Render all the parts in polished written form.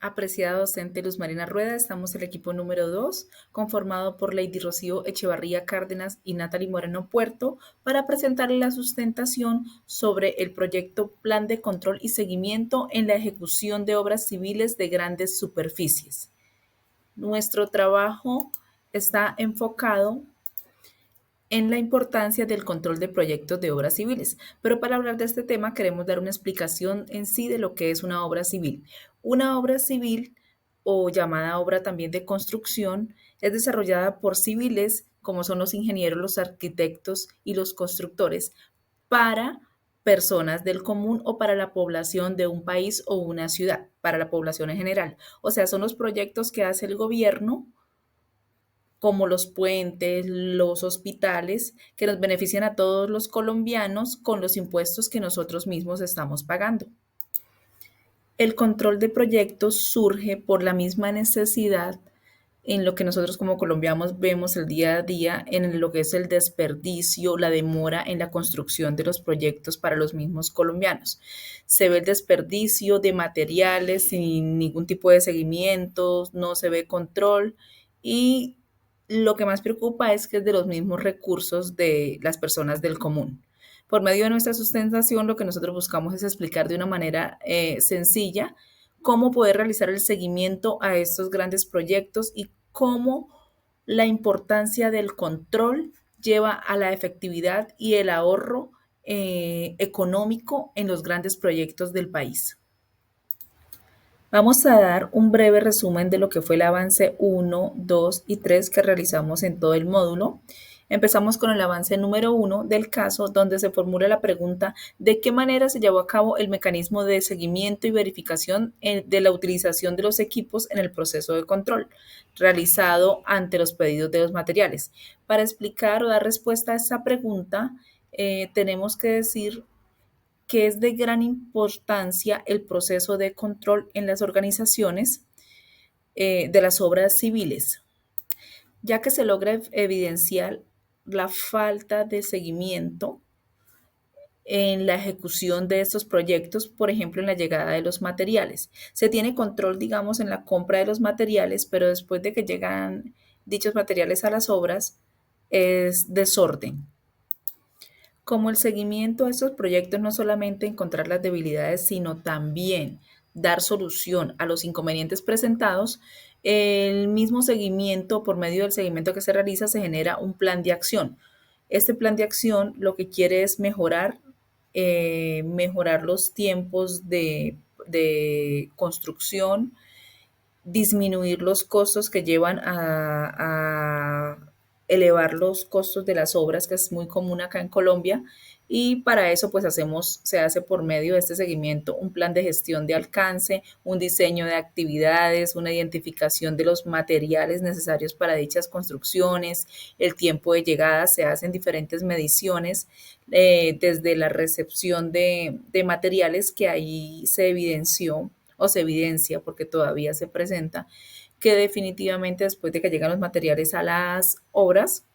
Apreciada docente Luz Marina Rueda, estamos el equipo número 2, conformado por Lady Rocío Echevarría Cárdenas y Natalie Moreno Puerto, para presentarle la sustentación sobre el proyecto Plan de Control y Seguimiento en la ejecución de obras civiles de grandes superficies. Nuestro trabajo está enfocado en la importancia del control de proyectos de obras civiles. Pero para hablar de este tema queremos dar una explicación en sí de lo que es una obra civil. Una obra civil, o llamada obra también de construcción, es desarrollada por civiles, como son los ingenieros, los arquitectos y los constructores, para personas del común o para la población de un país o una ciudad, para la población en general. O sea, son los proyectos que hace el gobierno como los puentes, los hospitales, que nos benefician a todos los colombianos con los impuestos que nosotros mismos estamos pagando. El control de proyectos surge por la misma necesidad en lo que nosotros como colombianos vemos el día a día en lo que es el desperdicio, la demora en la construcción de los proyectos para los mismos colombianos. Se ve el desperdicio de materiales sin ningún tipo de seguimiento, no se ve control y lo que más preocupa es que es de los mismos recursos de las personas del común. Por medio de nuestra sustentación, lo que nosotros buscamos es explicar de una manera sencilla cómo poder realizar el seguimiento a estos grandes proyectos y cómo la importancia del control lleva a la efectividad y el ahorro económico en los grandes proyectos del país. Vamos a dar un breve resumen de lo que fue el avance 1, 2 y 3 que realizamos en todo el módulo. Empezamos con el avance número 1 del caso, donde se formula la pregunta de qué manera se llevó a cabo el mecanismo de seguimiento y verificación de la utilización de los equipos en el proceso de control realizado ante los pedidos de los materiales. Para explicar o dar respuesta a esa pregunta, tenemos que decir que es de gran importancia el proceso de control en las organizaciones de las obras civiles, ya que se logra evidenciar la falta de seguimiento en la ejecución de estos proyectos, por ejemplo, en la llegada de los materiales. Se tiene control, digamos, en la compra de los materiales, pero después de que llegan dichos materiales a las obras, es desorden. Como el seguimiento a estos proyectos no solamente encontrar las debilidades, sino también dar solución a los inconvenientes presentados, el mismo seguimiento, por medio del seguimiento que se realiza, se genera un plan de acción. Este plan de acción lo que quiere es mejorar los tiempos de construcción, disminuir los costos que llevan a elevar los costos de las obras, que es muy común acá en Colombia. Y para eso, pues se hace por medio de este seguimiento un plan de gestión de alcance, un diseño de actividades, una identificación de los materiales necesarios para dichas construcciones, el tiempo de llegada, se hacen diferentes mediciones desde la recepción de materiales que ahí se evidenció o se evidencia porque todavía se presenta que definitivamente después de que llegan los materiales a las obras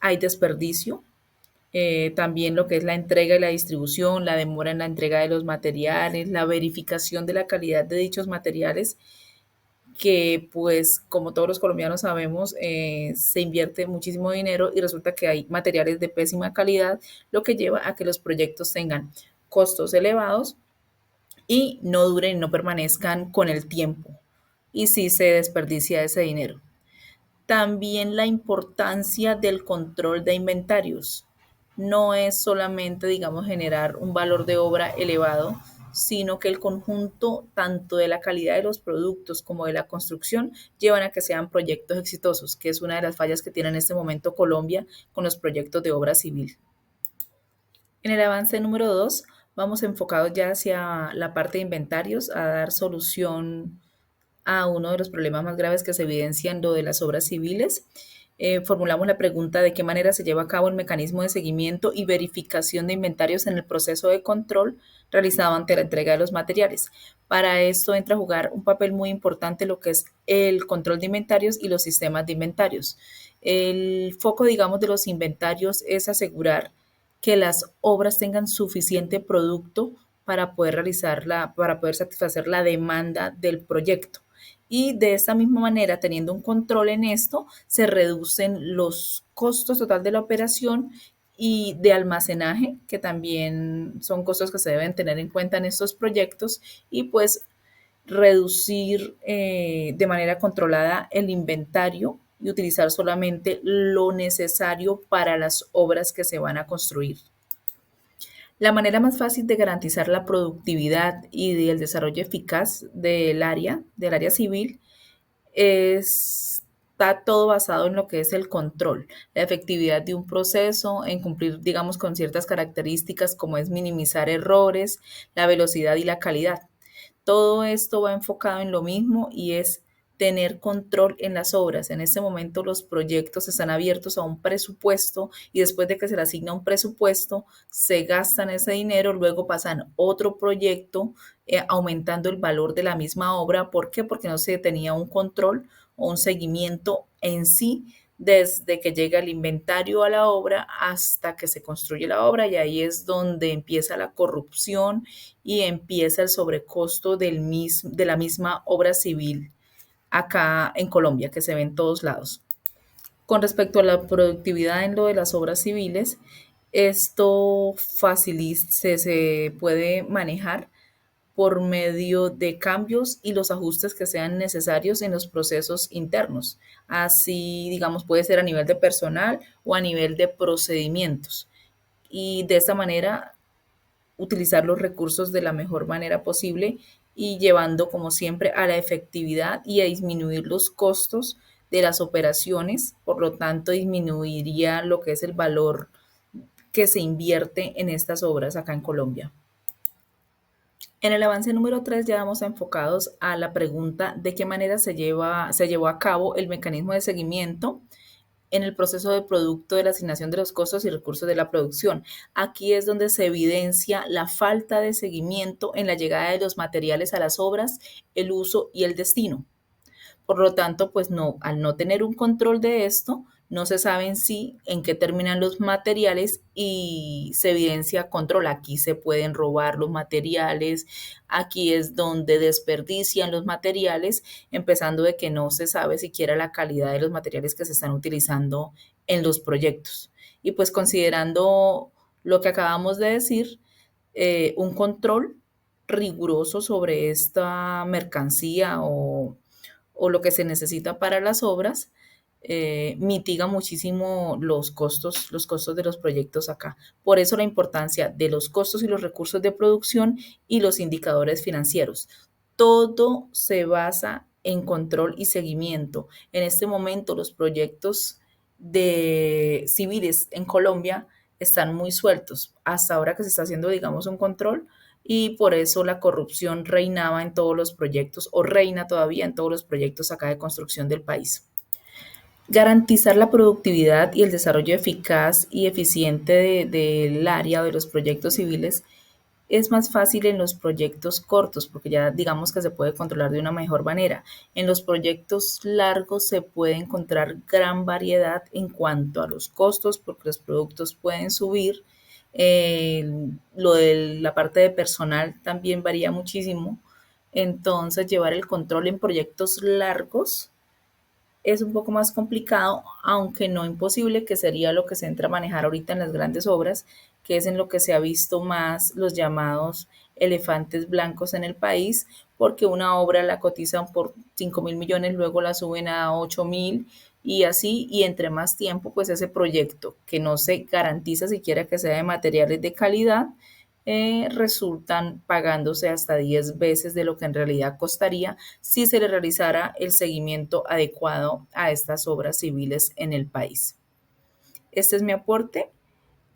hay desperdicio. También lo que es la entrega y la distribución, la demora en la entrega de los materiales, la verificación de la calidad de dichos materiales, que pues como todos los colombianos sabemos, se invierte muchísimo dinero y resulta que hay materiales de pésima calidad, lo que lleva a que los proyectos tengan costos elevados y no duren, no permanezcan con el tiempo y sí se desperdicia ese dinero. También la importancia del control de inventarios. No es solamente, digamos, generar un valor de obra elevado, sino que el conjunto tanto de la calidad de los productos como de la construcción llevan a que sean proyectos exitosos, que es una de las fallas que tiene en este momento Colombia con los proyectos de obra civil. En el avance número 2 vamos enfocados ya hacia la parte de inventarios, a dar solución a uno de los problemas más graves que se evidencian, lo de las obras civiles. Formulamos la pregunta de qué manera se lleva a cabo el mecanismo de seguimiento y verificación de inventarios en el proceso de control realizado ante la entrega de los materiales. Para esto entra a jugar un papel muy importante lo que es el control de inventarios y los sistemas de inventarios. El foco, digamos, de los inventarios es asegurar que las obras tengan suficiente producto para poder satisfacer la demanda del proyecto. Y de esta misma manera, teniendo un control en esto, se reducen los costos total de la operación y de almacenaje, que también son costos que se deben tener en cuenta en estos proyectos, y pues reducir de manera controlada el inventario y utilizar solamente lo necesario para las obras que se van a construir. La manera más fácil de garantizar la productividad y el desarrollo eficaz del área civil, está todo basado en lo que es el control, la efectividad de un proceso, en cumplir, digamos, con ciertas características como es minimizar errores, la velocidad y la calidad. Todo esto va enfocado en lo mismo y es tener control en las obras. En este momento los proyectos están abiertos a un presupuesto y después de que se le asigna un presupuesto, se gastan ese dinero, luego pasan otro proyecto aumentando el valor de la misma obra. ¿Por qué? Porque no se tenía un control o un seguimiento en sí desde que llega el inventario a la obra hasta que se construye la obra, y ahí es donde empieza la corrupción y empieza el sobrecosto de la misma obra civil acá en Colombia, que se ve en todos lados. Con respecto a la productividad en lo de las obras civiles, esto se puede manejar por medio de cambios y los ajustes que sean necesarios en los procesos internos. Así, digamos, puede ser a nivel de personal o a nivel de procedimientos. Y de esta manera utilizar los recursos de la mejor manera posible y llevando, como siempre, a la efectividad y a disminuir los costos de las operaciones. Por lo tanto, disminuiría lo que es el valor que se invierte en estas obras acá en Colombia. En el avance número 3 ya vamos enfocados a la pregunta de qué manera se llevó a cabo el mecanismo de seguimiento en el proceso de producto de la asignación de los costos y recursos de la producción. Aquí es donde se evidencia la falta de seguimiento en la llegada de los materiales a las obras, el uso y el destino. Por lo tanto, pues no, al no tener un control de esto, no se sabe en sí en qué terminan los materiales y se evidencia control. Aquí se pueden robar los materiales, aquí es donde desperdician los materiales, empezando de que no se sabe siquiera la calidad de los materiales que se están utilizando en los proyectos. Y pues considerando lo que acabamos de decir, un control riguroso sobre esta mercancía o lo que se necesita para las obras, mitiga muchísimo los costos de los proyectos acá. Por eso la importancia de los costos y los recursos de producción y los indicadores financieros. Todo se basa en control y seguimiento. En este momento los proyectos de civiles en Colombia están muy sueltos. Hasta ahora que se está haciendo, digamos, un control, y por eso la corrupción reinaba en todos los proyectos o reina todavía en todos los proyectos acá de construcción del país. Garantizar la productividad y el desarrollo eficaz y eficiente del área o de los proyectos civiles es más fácil en los proyectos cortos, porque ya digamos que se puede controlar de una mejor manera. En los proyectos largos se puede encontrar gran variedad en cuanto a los costos, porque los productos pueden subir. Lo de la parte de personal también varía muchísimo. Entonces, llevar el control en proyectos largos es un poco más complicado, aunque no imposible, que sería lo que se entra a manejar ahorita en las grandes obras, que es en lo que se ha visto más los llamados elefantes blancos en el país, porque una obra la cotizan por 5.000 millones, luego la suben a 8.000 y así, y entre más tiempo, pues ese proyecto que no se garantiza siquiera que sea de materiales de calidad, resultan pagándose hasta 10 veces de lo que en realidad costaría si se le realizara el seguimiento adecuado a estas obras civiles en el país. Este es mi aporte.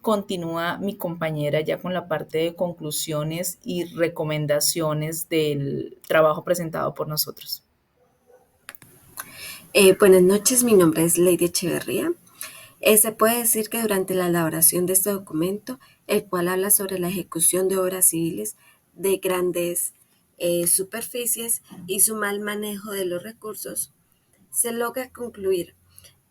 Continúa mi compañera ya con la parte de conclusiones y recomendaciones del trabajo presentado por nosotros. Buenas noches, mi nombre es Lady Echeverría. Se puede decir que durante la elaboración de este documento, el cual habla sobre la ejecución de obras civiles de grandes superficies y su mal manejo de los recursos, se logra concluir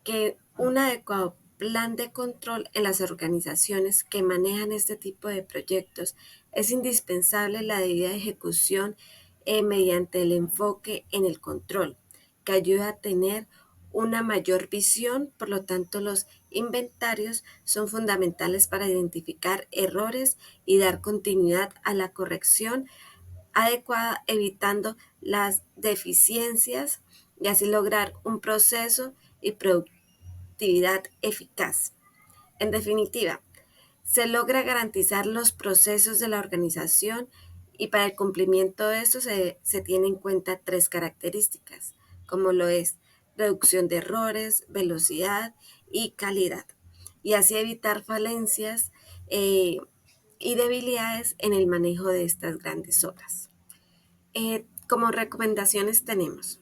que un adecuado plan de control en las organizaciones que manejan este tipo de proyectos, es indispensable la debida ejecución mediante el enfoque en el control, que ayuda a tener una mayor visión. Por lo tanto, los inventarios son fundamentales para identificar errores y dar continuidad a la corrección adecuada, evitando las deficiencias y así lograr un proceso y productividad eficaz. En definitiva, se logra garantizar los procesos de la organización y para el cumplimiento de esto se tienen en cuenta tres características, como lo es reducción de errores, velocidad y calidad, y así evitar falencias eh, y debilidades en el manejo de estas grandes obras. Como recomendaciones tenemos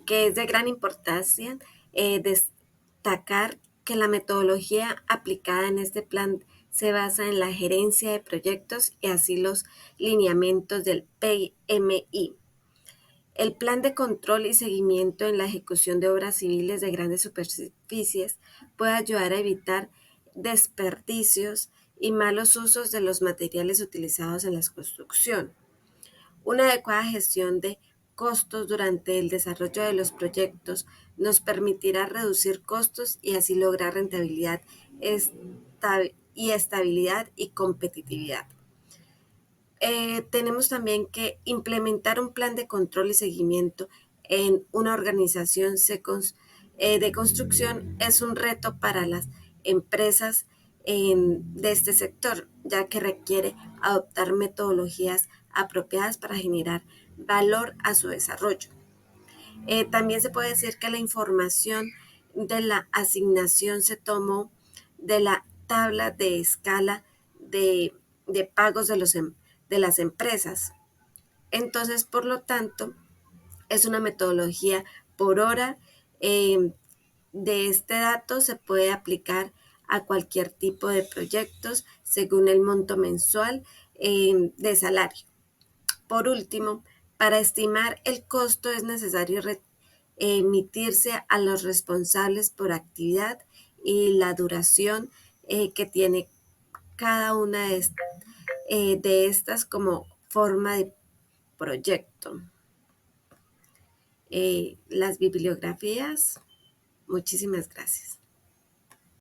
que es de gran importancia destacar que la metodología aplicada en este plan se basa en la gerencia de proyectos y así los lineamientos del PMI. El plan de control y seguimiento en la ejecución de obras civiles de grandes superficies puede ayudar a evitar desperdicios y malos usos de los materiales utilizados en la construcción. Una adecuada gestión de costos durante el desarrollo de los proyectos nos permitirá reducir costos y así lograr rentabilidad y estabilidad y competitividad. Tenemos también que implementar un plan de control y seguimiento en una organización de construcción es un reto para las empresas de este sector, ya que requiere adoptar metodologías apropiadas para generar valor a su desarrollo. También se puede decir que la información de la asignación se tomó de la tabla de escala de pagos de las empresas. Entonces, por lo tanto, es una metodología por hora. De este dato se puede aplicar a cualquier tipo de proyectos según el monto mensual de salario. Por último, para estimar el costo es necesario emitirse a los responsables por actividad y la duración que tiene cada una de estas como forma de proyecto. Las bibliografías, muchísimas gracias.